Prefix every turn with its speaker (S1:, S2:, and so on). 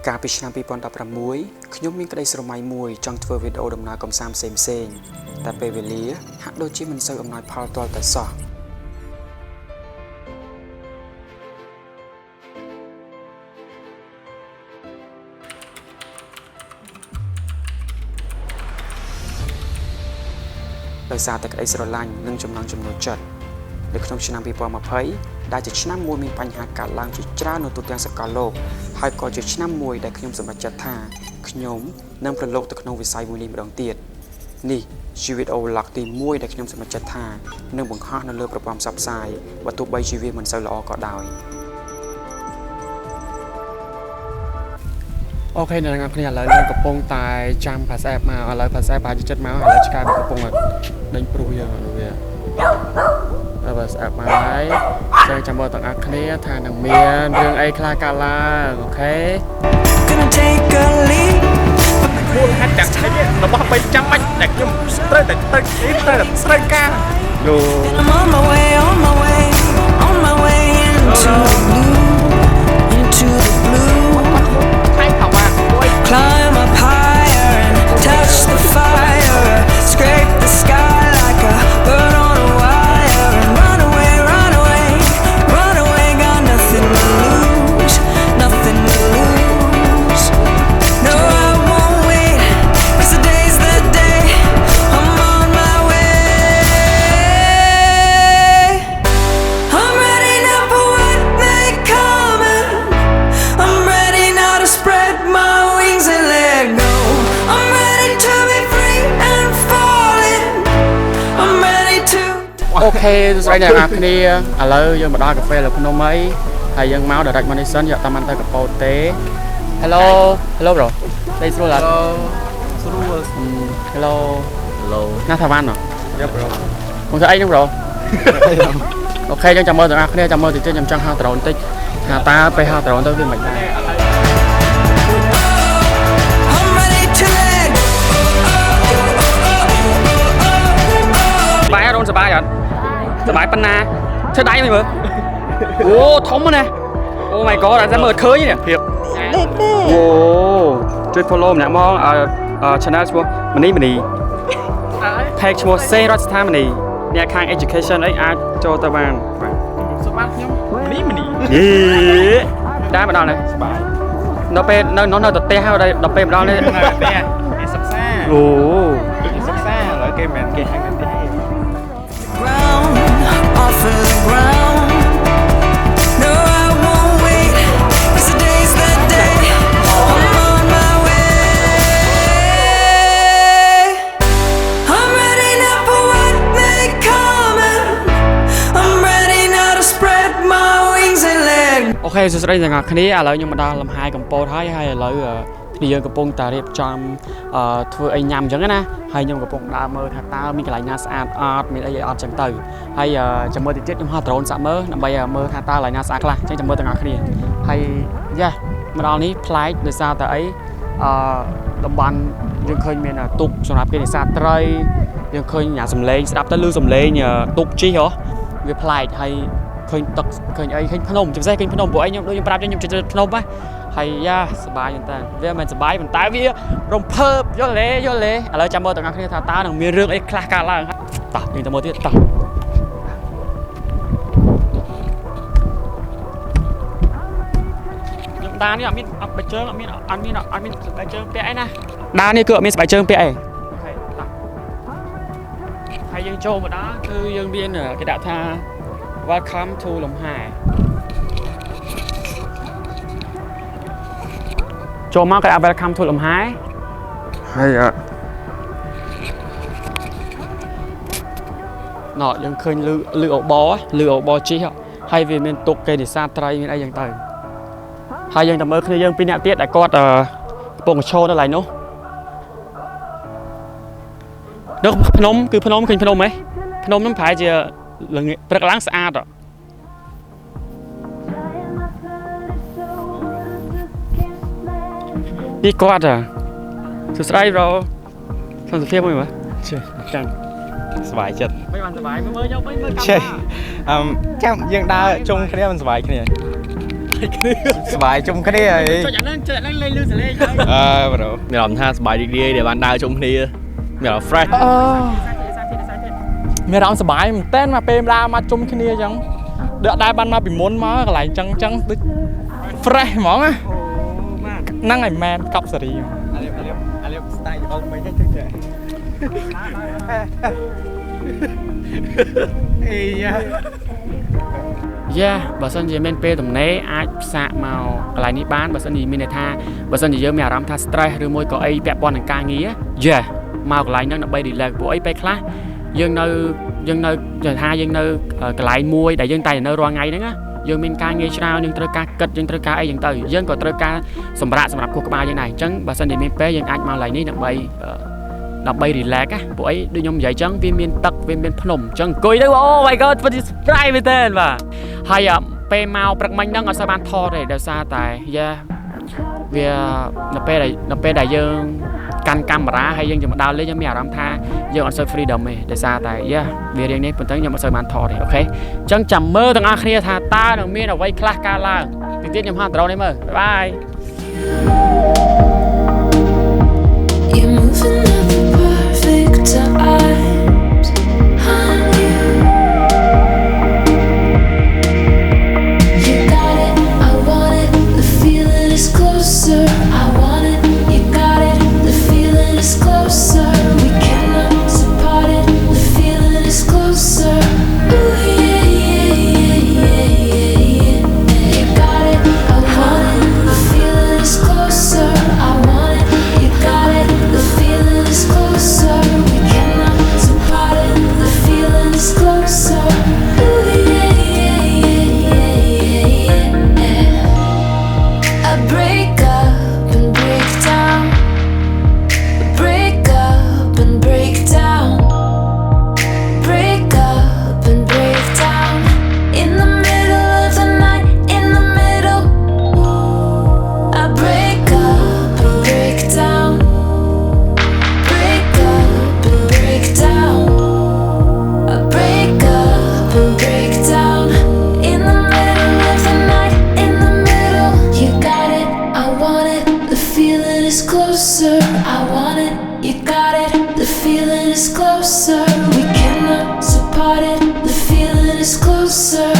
S1: ការពីឆ្នាំ2016ខ្ញុំមានក្តីស្រមៃមួយចង់ធ្វើវីដេអូដំណើរកម្សាន្តផ្សេងៗតែពេលវេលាហាក់ដូចជាមិនសូវអំណោយផលទាល់តែសោះដោយសារតែក្តីស្រឡាញ់និងចំណង់ចំណូលចិត្តនៅក្នុងឆ្នាំ2020ដែលជាឆ្នាំមួយមានបញ្ហាកើតឡើងជាច្រើននៅទូទាំងសកលលោកហើយក៏ជាឆ្នាំមួយដែលខ្ញុំសម្រេចចិត្តថាខ្ញុំនឹងប្រឡូកទៅក្នុងវិស័យមួយនេះម្ដងទៀតនេះជាវីដេអូ vlog ទី1ដែលខ្ញុំសម្រេចចិត្តថានឹងបង្ហោះនៅលើប្រព័ន្ធផ្សព្វផ្សាយបើទោះបីជាវាមិនសូវល្អក៏ដោយអូខេអ្នកទាំងអស់គ្នាឥឡូវយើងកំពុងតែចាំភាសាមកឥឡូវភាសាប្រហែលជាចិត្តមកឥឡូវឆ្កែវាកំពុងតែដេញព្រុសយើងវាបើស្អាតមកហើយចាំចាំមើលទាំងអស់គ្នាថានឹងមានរឿងអីខ្លះកើតឡើងអូខេគួរហាត់ទាំងឆៃរបស់បីចាំបាច់តែខ្ញុំត្រូវតែត្រូវការយូ
S2: Climb up higher and touch the fire. Scrape the sky like a bird on a wire. And run away, run away, run away. Got nothing to lose, nothing to lose. No, I won't wait, 'cause today's the day. I'm on my way. I'm ready now for what may come. I'm ready now to spread my and let go. I'm ready to be free and falling. I'm ready to
S1: អូខេសួស្តីអ្នកនរគ្នាឥឡូវយើងមកដល់កាហ្វេលើភ្នំអីហើយយើងមក direct money យកតាមទៅកប៉ោតទេ Hello Hello bro đâyស្រួលអត់ ស្រួល Hello Hello ណាថាវ៉ាន់ហ៎ Yep bro មកធ្វើអីហ្នឹង bro អូខេយើងចាំមើលទាំងអស់គ្នាចាំមើលតិចខ្ញុំចង់ហៅដ្រូនតិចថាតើពេលហៅដ្រូនទៅវាមិនដែរបាយរ៉ូនសបាយអត់សបាយប៉ុណ្ណាធ្វើដៃមិនមើលអូធំណាអូ my god អត់តែមើលឃើញនេះភាពអូជួយ follow ម្នាក់មកchannel ឈ្មោះមនី page ឈ្មោះសេរដ្ឋស្ថាមនីអ្នកខាង education អីអាចចូលទៅបានបាទសុខបានខ្ញុំមនីយេដែរមកដល់នេះសបាយដល់ពេលនៅទៅផ្ទះហើយដល់ពេលមកដល់នេះនៅផ្ទះគេសិក្សាអូសិក្សាឥឡូវគេមិនគេហាងទេOff of the ground. No, I won't wait, 'cause today's the day. I'm on my way. I'm ready now for what may come. I'm ready now to spread my wings and let go. អូខេសួស្តីទាំងអស់គ្នាឥឡូវខ្ញុំមកដល់លំហែកំពតហើយឥឡូវគ្នាយើងកំពុងតែរៀបចំធ្វើអីញ៉ាំអញ្ចឹងណាហើយខ្ញុំកំពុងដើរមើលថាតើមានកន្លែងណាស្អាតអត់មានអីអត់អញ្ចឹងទៅហើយចាំមើលតិចទៀតខ្ញុំហៅដ្រូនសាក់មើលដើម្បីមើលថាតើកន្លែងណាស្អាតខ្លះអញ្ចឹងចាំមើលទាំងអស់គ្នាហើយយ៉ាមកដល់នេះប្លែកដោយសារតែអីតំបន់យើងឃើញមានទូកសម្រាប់គេនេសាទត្រីយើងឃើញសំឡេងស្ដាប់ទៅឮសំឡេងទូកជីហ៎វាប្លែកហើយឃើញទឹកឃើញអីឃើញភ្នំជាពិសេសឃើញភ្នំព្រោះអីខ្ញុំដូចខ្ញុំប្រាប់ខ្ញុំជិះភ្នំហ៎ហើយយ៉ាសប្បាយមែនតើវាមិនសប្បាយប៉ុន្តែវារំភើបយល់ទេឥឡូវចាំមើលទាំងអស់គ្នាថាតើនឹងមានរឿងអីខ្លះកើតឡើងតោះយើងទៅមើលទៀតតោះខ្ញុំដាននេះអត់មានស្បែកជើងអត់មានស្បែកជើងពាក់អីណាដាននេះគឺអត់មានស្បែកជើងពាក់អីអូខេតោះហើយយើងចូលមកដល់គឺយើងមានគេដាក់ថា Welcome to លំហែចូលមកគេ welcome to លំហែហើយណ៎យើងឃើញលឺអូបជីហើយវាមានទុកគេនេសាទត្រីមានអីយ៉ាងទៅហើយយើងទៅមើលគ្នាយើងពីរនាក់ទៀតដែលគាត់កំពុងឈរនៅកន្លែងនោះនៅភ្នំគឺភ្នំឃើញភ្នំហ៎ភ្នំហ្នឹងប្រហែលជាព្រឹកឡើងស្អាតនេះគាត់សួស្តី bro សន្តិភាពមួយមើលចាំសប្បាយចិត្តមិនបានសប្បាយមើលខ្ញុំមើលកាមេរ៉ាចាំយើងដើរជុំគ្នាមិនសប្បាយគ្នា
S3: สบายจุ่มแค่นี้ไอ้
S1: ចុចអាហ្នឹងលេងលឺសលេងហើយ
S3: ប្រូមានអារម្មណ៍ថាសบายរីករាយដែលបានដើរជុំគ្នាមានអារម្មណ៍ fresh
S4: មានអារម្មណ៍សប្បាយមែនតើមកពេលដើរមកជុំគ្នាអញ្ចឹងដកដែរបានមកពីមុនមកកន្លែងអញ្ចឹងដូច fresh ហ្មងណាហ្នឹងហើយមែនកប់សេរី
S3: អាលៀប style របស់មិនចេះចេះអេយ៉ា
S1: បើសិនជាមានពេលទំនេរអាចផ្សាកមកកន្លែងនេះបានបើសិនជាមានន័យថាបើសិនជាយើងមានអារម្មណ៍ថា stress ឬមួយក៏អីពាក់ព័ន្ធនឹងការងារមកកន្លែងហ្នឹងដើម្បី relax ពួកអីពេលខ្លះយើងនៅថាយើងនៅកន្លែងមួយដែលយើងតែនៅរាល់ថ្ងៃហ្នឹងណាយើងមានការងារច្រើនយើងត្រូវការគិតយើងត្រូវការអីចឹងទៅយើងក៏ត្រូវការសម្រាប់ខួរក្បាលយើងដែរអញ្ចឹងបើសិនជាមានពេលយើងអាចមកកន្លែងនេះដើម្បី relax ណាពួកអីដូចខ្ញុំនិយាយចឹងវាមានទឹកវាមានភ្នំអញ្ចឹងអង្គុយទៅអូ my god ពិតជា surprise មែនទេបាទហើយពេលមកព្រឹកមិញហ្នឹងអត់សូវបានថតទេដោយសារតែវានៅពេលដែលយើងកាន់កាមេរ៉ាហើយយើងមកដើរលេងខ្ញុំមានអារម្មណ៍ថាយើងអត់សូវ freedom ទេដោយសារតែវារៀងនេះប៉ុន្តែខ្ញុំអត់សូវបានថតទេអូខេអញ្ចឹងចាំមើលទាំងអស់គ្នាថាតើនឹងមានអ្វីខ្លះកើតឡើងទីទៀតខ្ញុំហៅដ្រូននេះមើលបាយ
S2: You're moving at the perfect times, honey. You got it, I want it, the feeling is closer. I want it, you got it, the feeling is closer. We cannot support it, the feeling is closer. Ooh, yeah, yeah, yeah, yeah, yeah, yeah. You got it, I want it, the feeling is closer. I want it, you got it, the feeling is closer. We cannot support it, the feeling is closer. Ooh, yeah, yeah, yeah, yeah, yeah, yeah. I break up and break down. Break up and break down. Break up and break down. In the middle of the night, in the middle. I break up and break down. Break up and break down. I break up and break down. In the middle of the night, in the middle. You got it, I want it, the feeling is closer. I want it, you got it, the feeling is closer. We cannot support it, the feeling is closer.